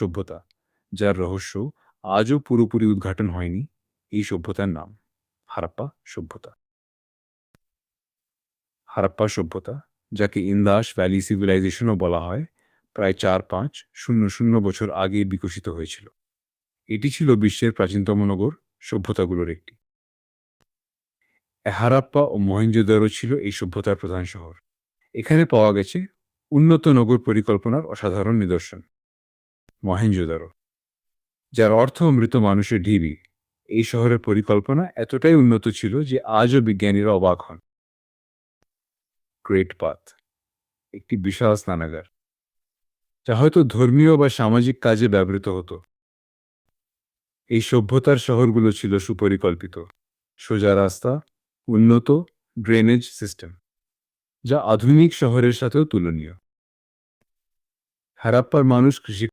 সভ্যতা, যার রহস্য আজও পুরোপুরি উদ্ঘাটন হয়নি। এই সভ্যতার নাম হারাপ্পা সভ্যতা। হারাপ্পা সভ্যতা, যাকে ইন্দাস ভ্যালি সিভিলাইজেশনও বলা হয়, প্রায় ৪,৫০০ বছর আগে বিকশিত হয়েছিল। এটি ছিল বিশ্বের প্রাচীনতম নগর সভ্যতাগুলোর একটি। হারাপ্পা ও মহেঞ্জোদারো ছিল এই সভ্যতার প্রধান শহর। এখানে পাওয়া গেছে উন্নত নগর পরিকল্পনার অসাধারণ নিদর্শন। মহেঞ্জোদারো, যার অর্থ মৃত মানুষের ঢিবি, এই শহরের পরিকল্পনা এতটাই উন্নত ছিল যে আজও বিজ্ঞানীরা অবাক হন। গ্রেট পাথ, একটি বিশাল স্নানাগার, যা হয়তো ধর্মীয় বা সামাজিক কাজে ব্যবহৃত হতো। এই সভ্যতার শহরগুলো ছিল সুপরিকল্পিত, সোজা রাস্তা, উন্নত ড্রেনেজ সিস্টেম, যা আধুনিক শহরের সাথেও তুলনীয়। হারাপ্পার মানুষ কৃষি